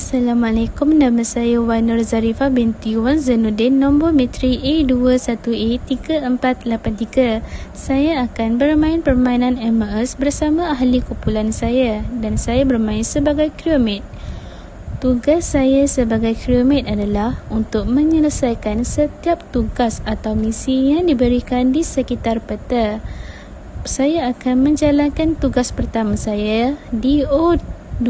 Assalamualaikum, nama saya Wan Nur Zarifah binti Wan Zainuddin, nombor metrik A21A3483. Saya akan bermain permainan MS bersama ahli kumpulan saya dan saya bermain sebagai crewmate. Tugas saya sebagai crewmate adalah untuk menyelesaikan setiap tugas atau misi yang diberikan di sekitar peta. Saya akan menjalankan tugas pertama saya di O2,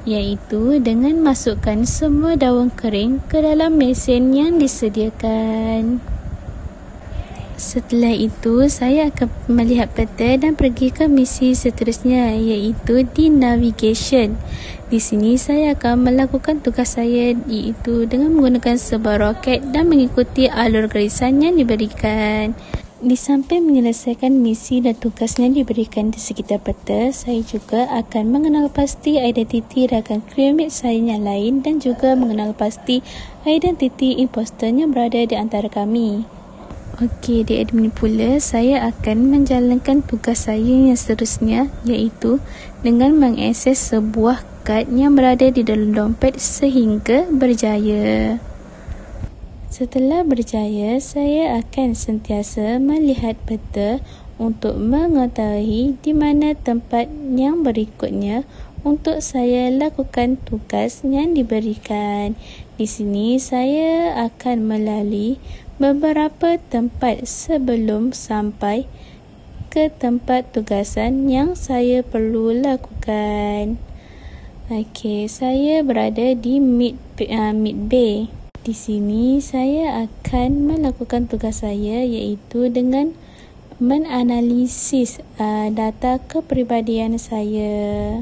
iaitu dengan masukkan semua daun kering ke dalam mesin yang disediakan. Setelah itu, saya akan melihat peta dan pergi ke misi seterusnya, iaitu di navigation. Di sini saya akan melakukan tugas saya, iaitu dengan menggunakan sebuah roket dan mengikuti alur garisan yang diberikan. Di samping menyelesaikan misi dan tugas yang diberikan di sekitar peta, saya juga akan mengenal pasti identiti rakan crewmate saya yang lain dan juga mengenal pasti identiti imposter yang berada di antara kami. Okey, di admin pula, saya akan menjalankan tugas saya yang seterusnya, iaitu dengan mengakses sebuah kad yang berada di dalam dompet sehingga berjaya. Setelah berjaya, saya akan sentiasa melihat peta untuk mengetahui di mana tempat yang berikutnya untuk saya lakukan tugas yang diberikan. Di sini saya akan melalui beberapa tempat sebelum sampai ke tempat tugasan yang saya perlu lakukan. Okey, saya berada di mid bay. Di sini saya akan melakukan tugas saya, iaitu dengan menganalisis data kepribadian saya.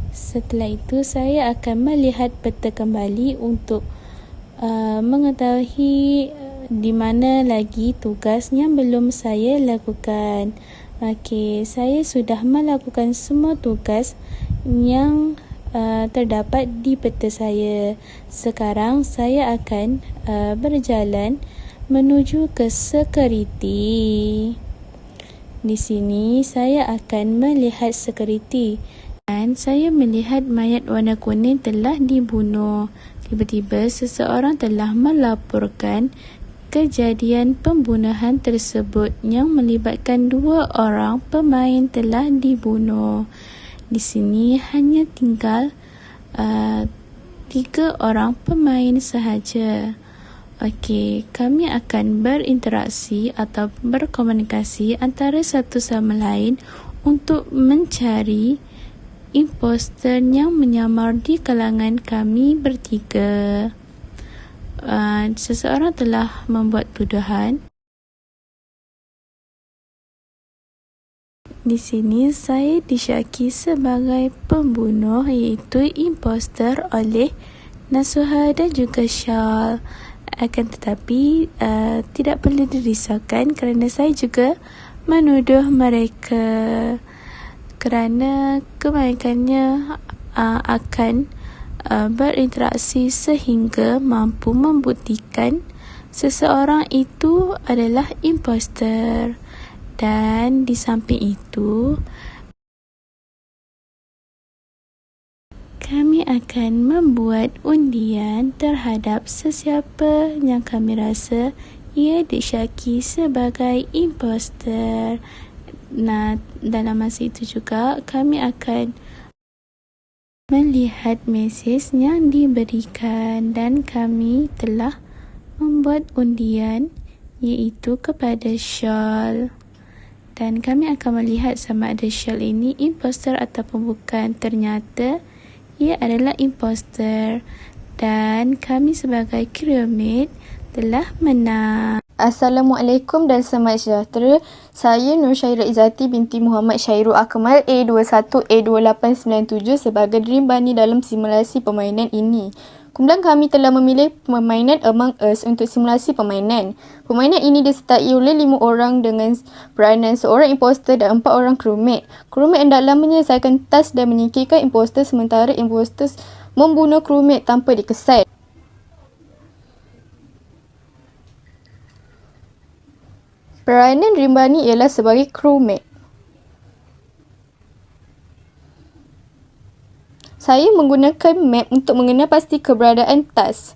Setelah itu saya akan melihat peta kembali untuk mengetahui di mana lagi tugas yang belum saya lakukan. Okey, saya sudah melakukan semua tugas yang terdapat di peta saya. Sekarang saya akan berjalan menuju ke security. Di sini saya akan melihat security dan saya melihat mayat warna kuning telah dibunuh. Tiba-tiba seseorang telah melaporkan kejadian pembunuhan tersebut yang melibatkan 2 orang pemain telah dibunuh. Di sini hanya tinggal 3 orang pemain sahaja. Okey, kami akan berinteraksi atau berkomunikasi antara satu sama lain untuk mencari imposter yang menyamar di kalangan kami bertiga. Seseorang telah membuat tuduhan. Di sini saya disyaki sebagai pembunuh, iaitu imposter oleh Nasuha dan juga Syal. Akan tetapi tidak perlu dirisaukan kerana saya juga menuduh mereka kerana kebanyakannya akan berinteraksi sehingga mampu membuktikan seseorang itu adalah imposter. Dan di samping itu, kami akan membuat undian terhadap sesiapa yang kami rasa ia disyaki sebagai imposter. Nah, dalam masa itu juga kami akan melihat mesej yang diberikan dan kami telah membuat undian iaitu kepada Syal. Dan kami akan melihat sama ada Syal ini imposter ataupun bukan. Ternyata ia adalah imposter dan kami sebagai crewmate telah menang. Assalamualaikum dan selamat sejahtera. Saya Nur Syairah Izzati binti Muhammad Syairul Akmal A21A2897 sebagai Dream Bunny dalam simulasi permainan ini. Kumpulan kami telah memilih permainan Among Us untuk simulasi permainan. Permainan ini disertai oleh 5 orang dengan peranan seorang imposter dan 4 orang crewmate. Crewmate hendaklah menyelesaikan task dan menyingkirkan imposter sementara imposter membunuh crewmate tanpa dikesan. Peranan Dream Bunny ialah sebagai crewmate. Saya menggunakan map untuk mengenal pasti keberadaan tas.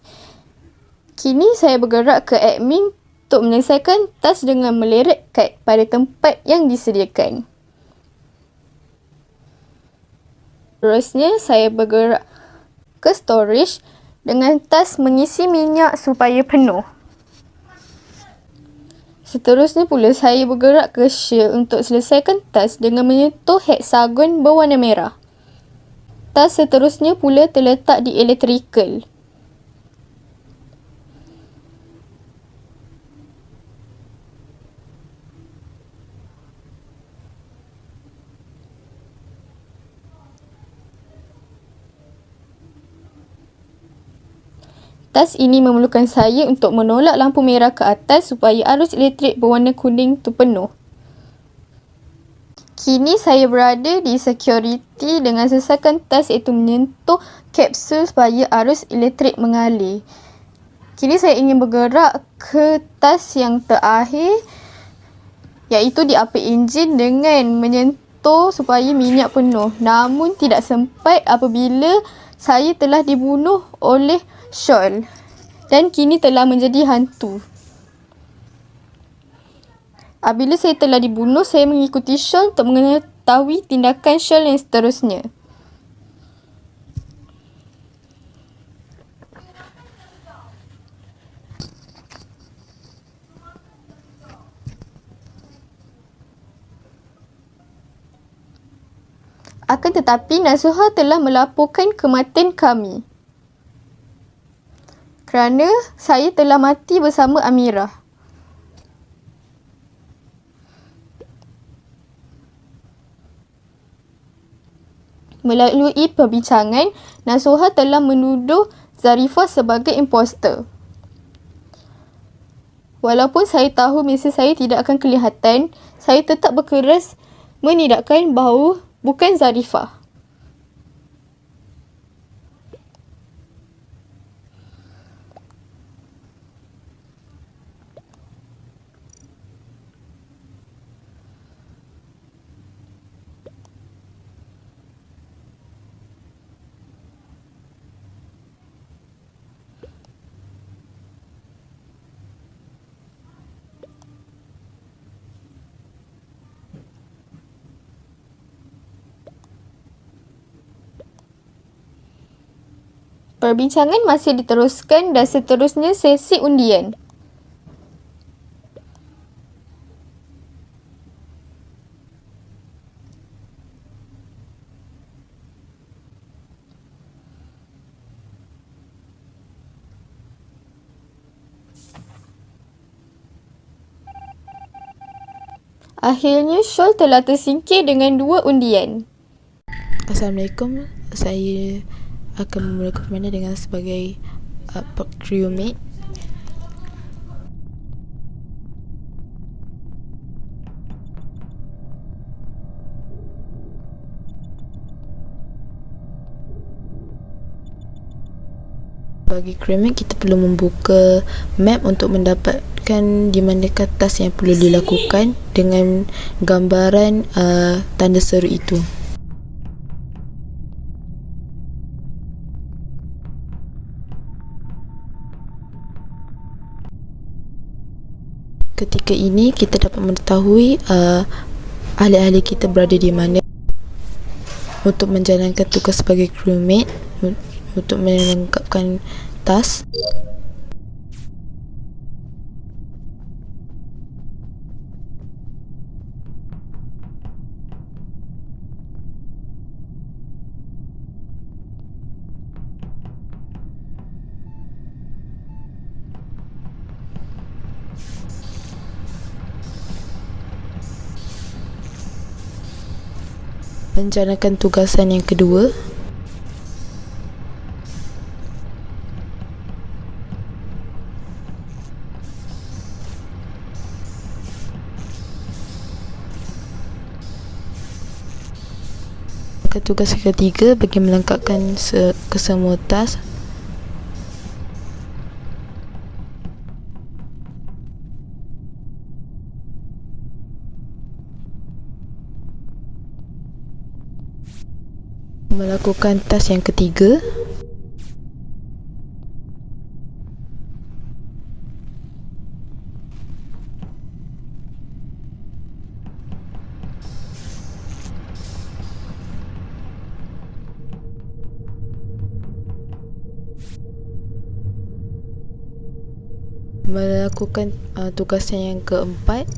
Kini saya bergerak ke admin untuk menyelesaikan tas dengan meleret kad pada tempat yang disediakan. Terusnya, saya bergerak ke storage dengan tas mengisi minyak supaya penuh. Seterusnya pula, saya bergerak ke shell untuk selesaikan tas dengan menyentuh heksagon berwarna merah. Tas seterusnya pula terletak di electrical. Tas ini memerlukan saya untuk menolak lampu merah ke atas supaya arus elektrik berwarna kuning itu penuh. Kini saya berada di security dengan selesaikan tas iaitu menyentuh kapsul supaya arus elektrik mengalir. Kini saya ingin bergerak ke tas yang terakhir iaitu di upper engine dengan menyentuh supaya minyak penuh. Namun tidak sempat apabila saya telah dibunuh oleh Shawl dan kini telah menjadi hantu. Apabila saya telah dibunuh, saya mengikuti Shawl untuk mengetahui tindakan Shawl yang seterusnya. Akan tetapi, Nasuha telah melaporkan kematian kami kerana saya telah mati bersama Amirah. Melalui perbincangan, Nasuha telah menuduh Zarifah sebagai imposter. Walaupun saya tahu misi saya tidak akan kelihatan, saya tetap berkeras menidakkan bahawa bukan Zarifah. Perbincangan masih diteruskan dan seterusnya sesi undian. Akhirnya, Shawl telah tersingkir dengan 2 undian. Assalamualaikum, saya akan memulakan permainan dengan sebagai crewmate. Bagi crewmate, kita perlu membuka map untuk mendapatkan di manakah task yang perlu dilakukan dengan gambaran tanda seru itu. Ketika ini kita dapat mengetahui ahli-ahli kita berada di mana untuk menjalankan tugas sebagai crewmate untuk melengkapkan task. Menjalankan tugasan yang kedua. Tugas ketiga bagi melengkapkan kesemua task. Melakukan task yang ketiga. Melakukan tugasan yang keempat.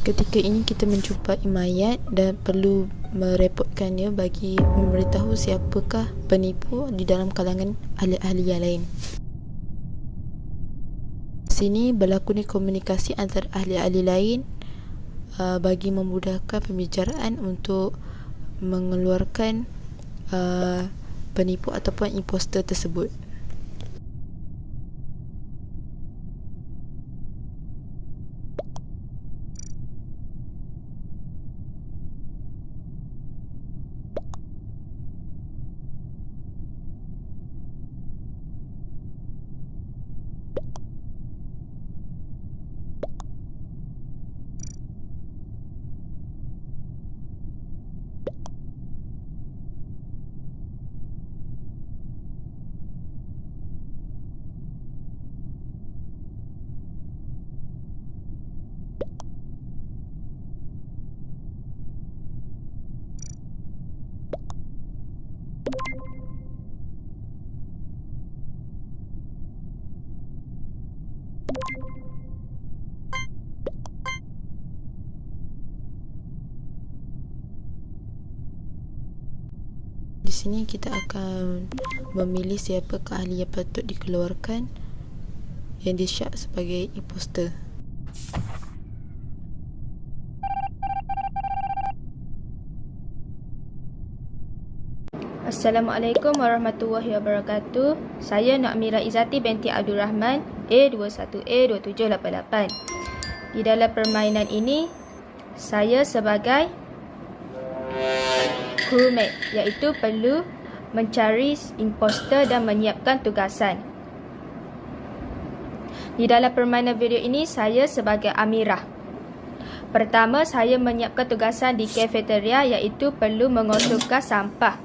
Ketika ini kita menjumpai mayat dan perlu merepotkannya bagi memberitahu siapakah penipu di dalam kalangan ahli-ahli yang lain. Sini berlakunya komunikasi antara ahli-ahli lain bagi memudahkan pembicaraan untuk mengeluarkan penipu ataupun imposter tersebut. Di sini kita akan memilih siapa ahli yang patut dikeluarkan yang disyak sebagai imposter. Assalamualaikum warahmatullahi wabarakatuh. Saya Nak Mira Izzati binti Abdul Rahman, A21A2788. Di dalam permainan ini, saya sebagai crewmate, iaitu perlu mencari imposter dan menyiapkan tugasan. Di dalam permainan video ini, saya sebagai Amirah. Pertama, saya menyiapkan tugasan di kafeteria, iaitu perlu mengosongkan sampah.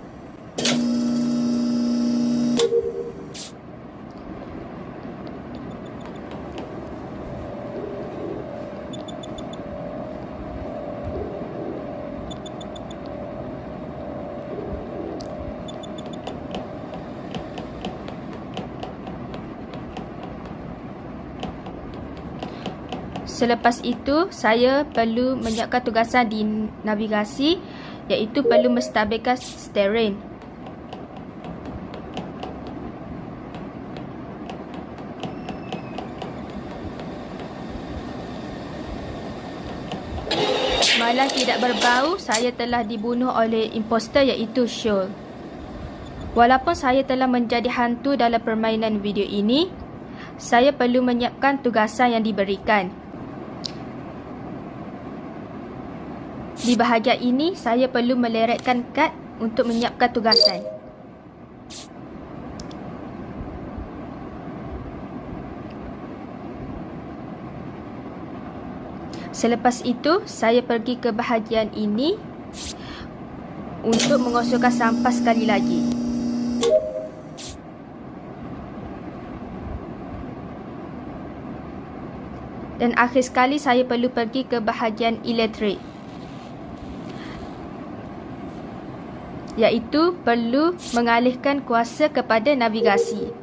Selepas itu, saya perlu menyiapkan tugasan di navigasi, iaitu perlu menstabilkan steering. Malam tidak berbau, saya telah dibunuh oleh imposter, iaitu Syul. Walaupun saya telah menjadi hantu dalam permainan video ini, saya perlu menyiapkan tugasan yang diberikan. Di bahagian ini, saya perlu meleretkan kad untuk menyiapkan tugasan. Selepas itu, saya pergi ke bahagian ini untuk mengosongkan sampah sekali lagi. Dan akhir sekali, saya perlu pergi ke bahagian elektrik, iaitu perlu mengalihkan kuasa kepada navigasi.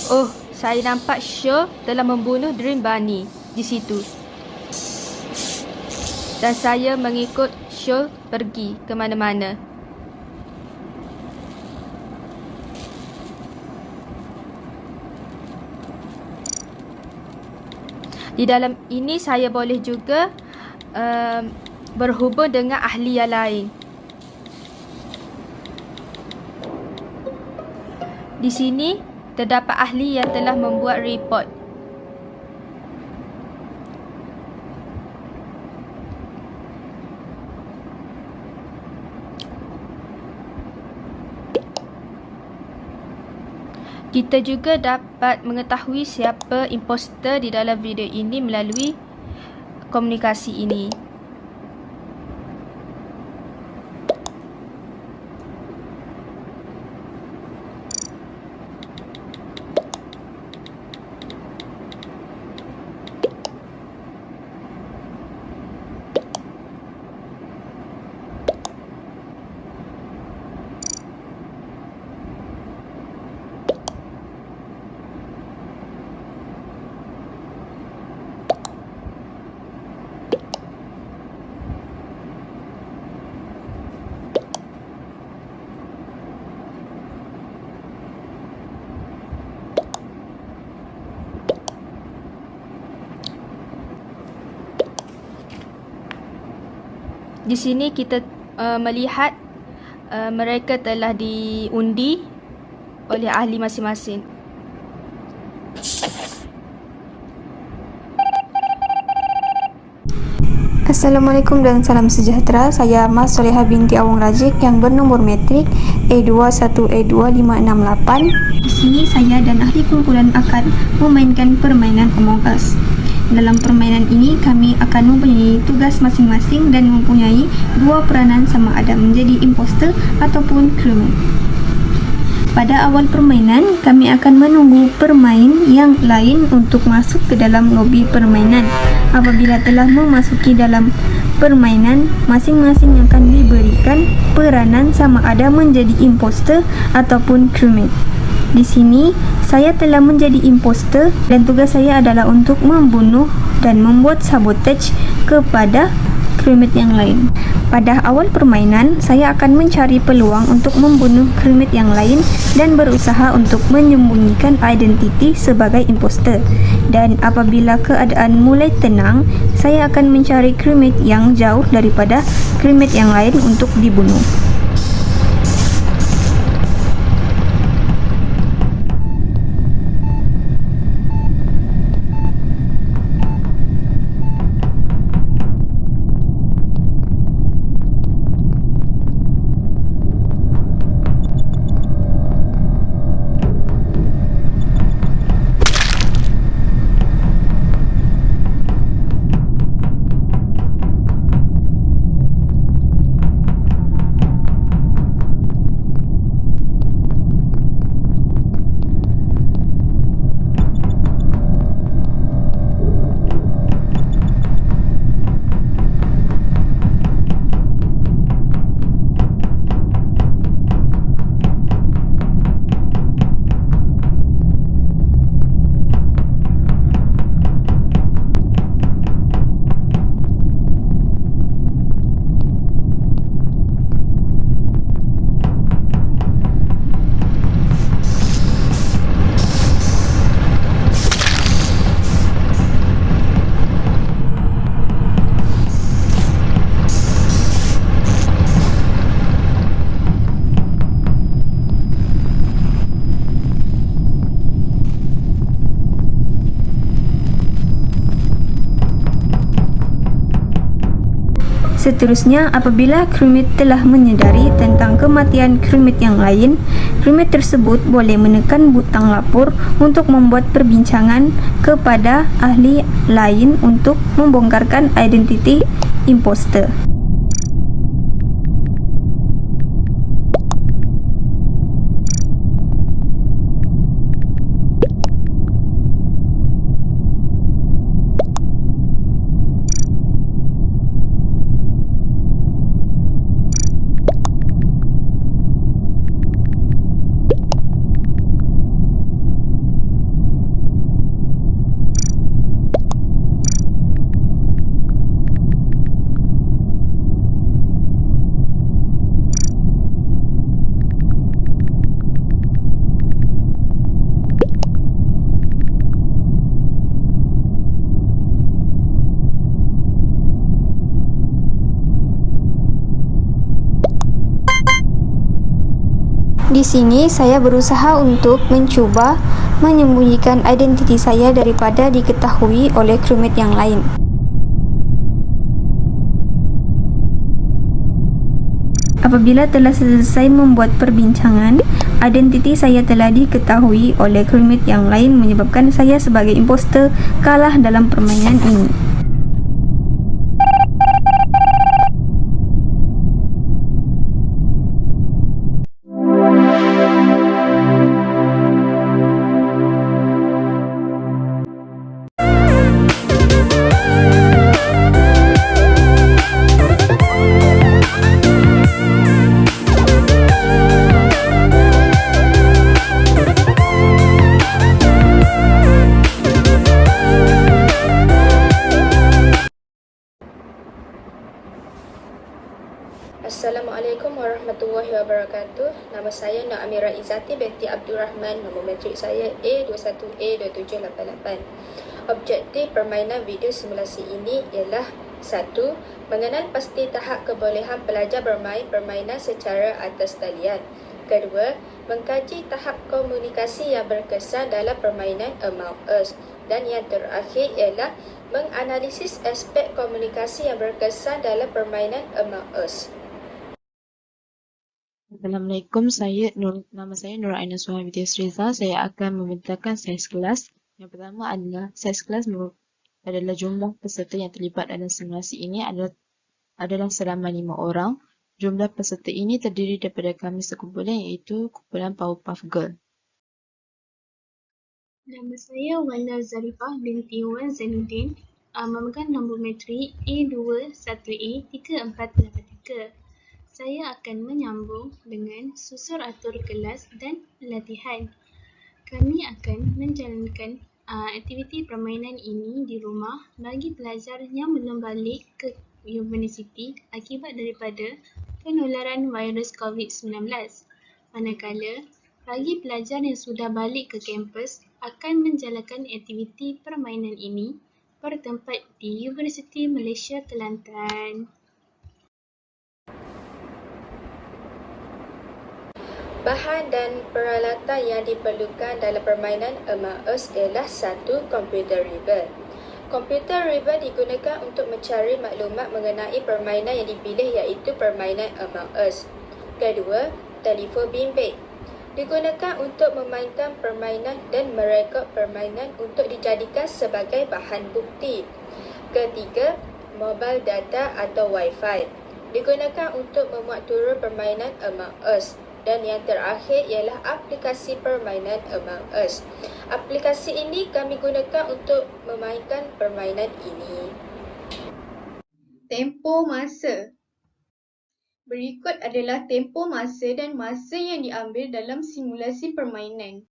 Oh, saya nampak Syul telah membunuh Dream Bunny di situ. Dan saya mengikut Syul pergi ke mana-mana. Di dalam ini saya boleh juga berhubung dengan ahli yang lain. Di sini terdapat ahli yang telah membuat report. Kita juga dapat mengetahui siapa imposter di dalam video ini melalui komunikasi ini. Di sini kita melihat mereka telah diundi oleh ahli masing-masing. Assalamualaikum dan salam sejahtera. Saya Mas Soleha binti Awang Rajik yang bernomor metrik A21A2568. Di sini saya dan ahli kumpulan akan memainkan permainan Among Us. Dalam permainan ini kami akan mempunyai tugas masing-masing dan mempunyai dua peranan sama ada menjadi imposter ataupun crewmate. Pada awal permainan, kami akan menunggu pemain yang lain untuk masuk ke dalam lobi permainan. Apabila telah memasuki dalam permainan, masing-masing akan diberikan peranan sama ada menjadi imposter ataupun crewmate. Di sini, saya telah menjadi imposter dan tugas saya adalah untuk membunuh dan membuat sabotage kepada crewmate yang lain. Pada awal permainan, saya akan mencari peluang untuk membunuh crewmate yang lain dan berusaha untuk menyembunyikan identiti sebagai imposter. Dan apabila keadaan mulai tenang, saya akan mencari crewmate yang jauh daripada crewmate yang lain untuk dibunuh. Seterusnya, apabila crewmate telah menyedari tentang kematian crewmate yang lain, crewmate tersebut boleh menekan butang lapor untuk membuat perbincangan kepada ahli lain untuk membongkarkan identiti imposter. Di sini saya berusaha untuk mencuba menyembunyikan identiti saya daripada diketahui oleh crewmate yang lain. Apabila telah selesai membuat perbincangan, identiti saya telah diketahui oleh crewmate yang lain menyebabkan saya sebagai imposter kalah dalam permainan ini. Assalamualaikum warahmatullahi wabarakatuh. Nama saya Nak Amira Izzati binti Abdul Rahman. Nombor matrik saya A21A2788. Objektif permainan video simulasi ini ialah 1. Mengenal pasti tahap kebolehan pelajar bermain permainan secara atas talian. 2. Mengkaji tahap komunikasi yang berkesan dalam permainan Among Us. Dan yang terakhir ialah menganalisis aspek komunikasi yang berkesan dalam permainan Among Us. Assalamualaikum, nama saya Nur Aina Suhaimi Reza. Saya akan membentangkan saiz kelas. Yang pertama adalah saiz kelas adalah jumlah peserta yang terlibat dalam simulasi ini adalah selama 5 orang. Jumlah peserta ini terdiri daripada kami sekumpulan iaitu kumpulan Powerpuff Girl. Nama saya Wala Zarifah binti Wan Zainuddin, memegang nombor matrik A21A3483. Saya akan menyambung dengan susur atur kelas dan latihan. Kami akan menjalankan aktiviti permainan ini di rumah bagi pelajar yang belum balik ke universiti akibat daripada penularan virus COVID-19. Manakala bagi pelajar yang sudah balik ke kampus akan menjalankan aktiviti permainan ini bertempat di Universiti Malaysia Kelantan. Bahan dan peralatan yang diperlukan dalam permainan Among Us ialah 1. Komputer ribbon. Komputer ribbon digunakan untuk mencari maklumat mengenai permainan yang dipilih iaitu permainan Among Us. 2. Telefon bimbit. Digunakan untuk memainkan permainan dan merekod permainan untuk dijadikan sebagai bahan bukti. 3. Mobile data atau Wi-Fi. Digunakan untuk memuat turun permainan Among Us. Dan yang terakhir ialah aplikasi permainan Among Us. Aplikasi ini kami gunakan untuk memainkan permainan ini. Tempoh masa. Berikut adalah tempoh masa dan masa yang diambil dalam simulasi permainan.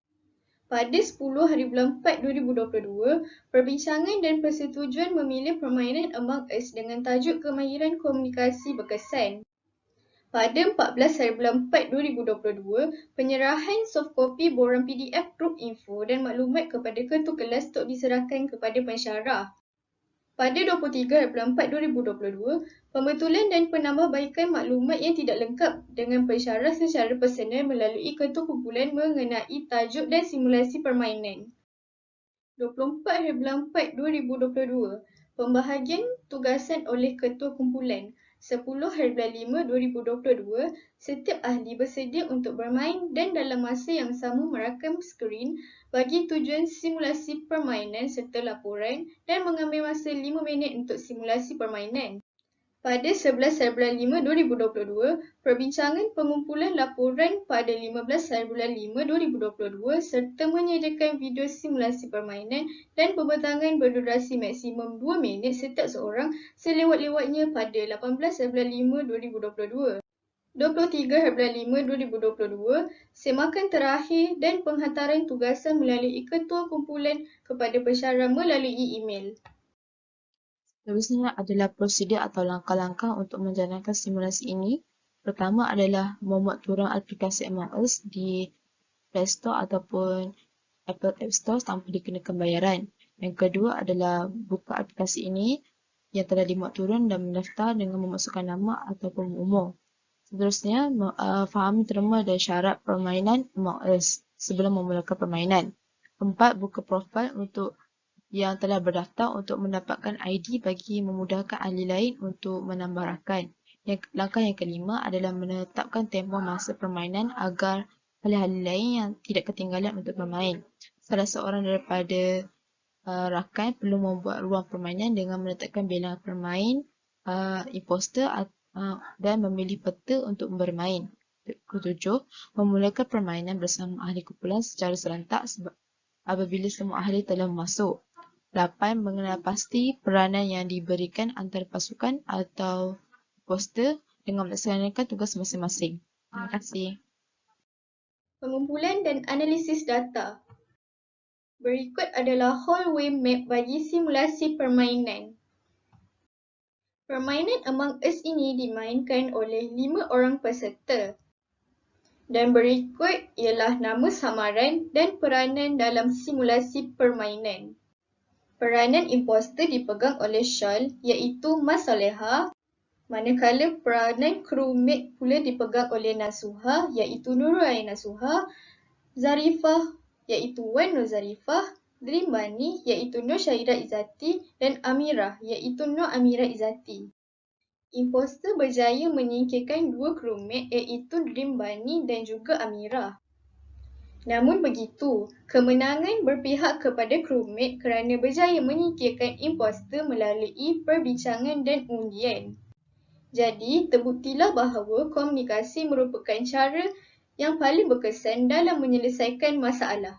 Pada 10 hari bulan 4 2022, perbincangan dan persetujuan memilih permainan Among Us dengan tajuk kemahiran komunikasi berkesan. Pada 14 hari bulan 4 2022, penyerahan soft copy borang PDF grup info dan maklumat kepada ketua kelas untuk diserahkan kepada pensyarah. Pada 23 hari bulan 4 2022, pembetulan dan penambahbaikan maklumat yang tidak lengkap dengan pensyarah secara personal melalui ketua kumpulan mengenai tajuk dan simulasi permainan. 24 hari bulan 4 2022, pembahagian tugasan oleh ketua kumpulan. 10 hari bulan 5 2022, setiap ahli bersedia untuk bermain dan dalam masa yang sama merakam skrin bagi tujuan simulasi permainan serta laporan dan mengambil masa 5 minit untuk simulasi permainan. Pada 11 hari bulan 5 2022, perbincangan pengumpulan laporan pada 15 hari bulan 5 2022 serta menyediakan video simulasi permainan dan pembentangan berdurasi maksimum 2 minit setiap seorang selewat-lewatnya pada 18 hari bulan 5 2022. 23 hari bulan 5 2022, semakan terakhir dan penghantaran tugasan melalui ketua kumpulan kepada pensyarah melalui email. Seterusnya adalah prosedur atau langkah-langkah untuk menjalankan simulasi ini. Pertama adalah memuat turun aplikasi Among Us di Play Store ataupun Apple App Store tanpa dikenakan bayaran. Yang kedua adalah buka aplikasi ini yang telah dimuat turun dan mendaftar dengan memasukkan nama ataupun umur. Seterusnya, fahami terma dan syarat permainan Among Us sebelum memulakan permainan. 4. Buka profil untuk yang telah berdaftar untuk mendapatkan ID bagi memudahkan ahli lain untuk menambah rakan. Langkah yang kelima adalah menetapkan tempoh masa permainan agar ahli-ahli lain yang tidak ketinggalan untuk bermain. Salah seorang daripada rakan perlu membuat ruang permainan dengan meletakkan bilangan pemain imposter dan memilih peta untuk bermain. Ketujuh, memulakan permainan bersama ahli kumpulan secara serentak apabila semua ahli telah masuk. 8. Mengenal pasti peranan yang diberikan antara pasukan atau imposter dengan melaksanakan tugas masing-masing. Terima kasih. Pengumpulan dan analisis data. Berikut adalah hallway map bagi simulasi permainan. Permainan Among Us ini dimainkan oleh 5 orang peserta. Dan berikut ialah nama samaran dan peranan dalam simulasi permainan. Peranan imposter dipegang oleh Syal iaitu Mas Soleha, manakala peranan crewmate pula dipegang oleh Nasuha iaitu Nurul Ain Nasuha, Zarifah iaitu Wan Nur Zarifah, Dream Bunny iaitu Nur Syahira Izzati dan Amirah iaitu Nur Amirah Izzati. Imposter berjaya menyingkirkan 2 crewmate iaitu Dream Bunny dan juga Amirah. Namun begitu, kemenangan berpihak kepada crewmate kerana berjaya menyingkirkan imposter melalui perbincangan dan undian. Jadi, terbuktilah bahawa komunikasi merupakan cara yang paling berkesan dalam menyelesaikan masalah.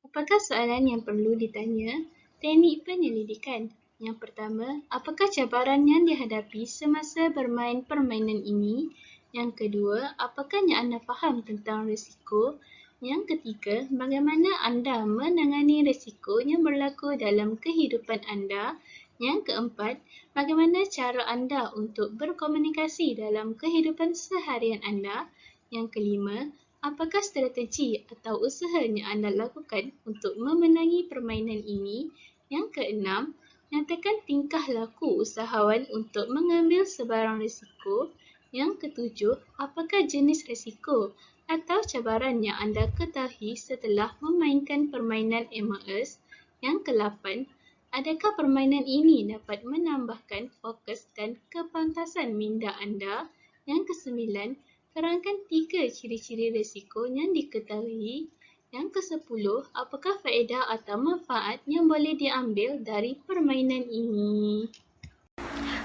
Apakah soalan yang perlu ditanya? Teknik penyelidikan. Yang pertama, apakah cabaran yang dihadapi semasa bermain permainan ini? Yang kedua, apakahnya anda faham tentang risiko? Yang ketiga, bagaimana anda menangani risiko yang berlaku dalam kehidupan anda? Yang keempat, bagaimana cara anda untuk berkomunikasi dalam kehidupan seharian anda? Yang kelima, apakah strategi atau usaha yang anda lakukan untuk memenangi permainan ini? Yang keenam, nyatakan tingkah laku usahawan untuk mengambil sebarang risiko. Yang ketujuh, apakah jenis risiko atau cabaran yang anda ketahui setelah memainkan permainan Among Us? Yang ke-8, adakah permainan ini dapat menambahkan fokus dan kepantasan minda anda? Yang ke-9, terangkan 3 ciri-ciri risiko yang diketahui. Yang ke-10, apakah faedah atau manfaat yang boleh diambil dari permainan ini?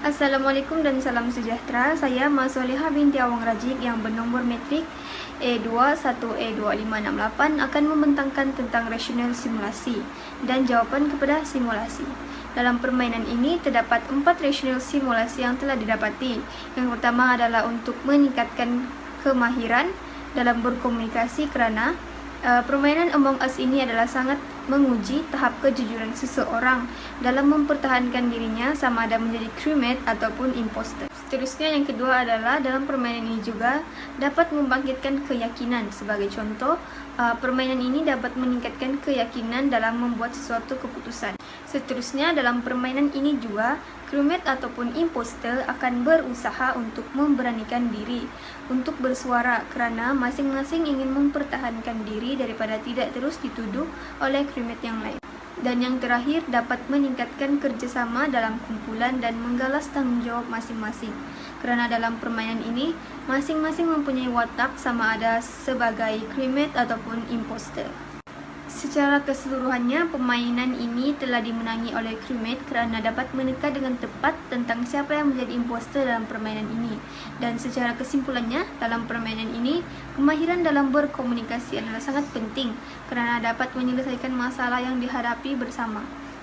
Assalamualaikum dan salam sejahtera. Saya Mas Soleha binti Awang Rajib yang bernombor metrik A21A2568 akan membentangkan tentang rasional simulasi dan jawapan kepada simulasi. Dalam permainan ini terdapat 4 rasional simulasi yang telah didapati. Yang pertama adalah untuk meningkatkan kemahiran dalam berkomunikasi kerana permainan Among Us ini adalah sangat menguji tahap kejujuran seseorang dalam mempertahankan dirinya sama ada menjadi crewmate ataupun imposter. Seterusnya yang kedua adalah dalam permainan ini juga dapat membangkitkan keyakinan. Sebagai contoh, permainan ini dapat meningkatkan keyakinan dalam membuat sesuatu keputusan. Seterusnya dalam permainan ini juga crewmate ataupun imposter akan berusaha untuk memberanikan diri untuk bersuara kerana masing-masing ingin mempertahankan diri daripada tidak terus dituduh oleh crewmate yang lain. Dan yang terakhir dapat meningkatkan kerjasama dalam kumpulan dan menggalas tanggungjawab masing-masing. Kerana dalam permainan ini, masing-masing mempunyai watak sama ada sebagai crewmate ataupun imposter. Secara keseluruhannya, permainan ini telah dimenangi oleh crewmate kerana dapat meneka dengan tepat tentang siapa yang menjadi imposter dalam permainan ini. Dan secara kesimpulannya, dalam permainan ini, kemahiran dalam berkomunikasi adalah sangat penting kerana dapat menyelesaikan masalah yang dihadapi bersama.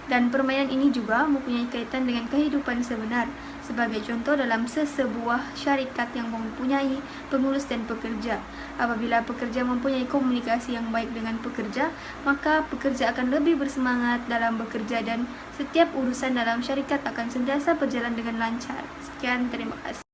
Dan permainan ini juga mempunyai kaitan dengan kehidupan sebenar. Sebagai contoh dalam sesebuah syarikat yang mempunyai pengurus dan pekerja. Apabila pekerja mempunyai komunikasi yang baik dengan pekerja, maka pekerja akan lebih bersemangat dalam bekerja dan setiap urusan dalam syarikat akan sentiasa berjalan dengan lancar. Sekian, terima kasih.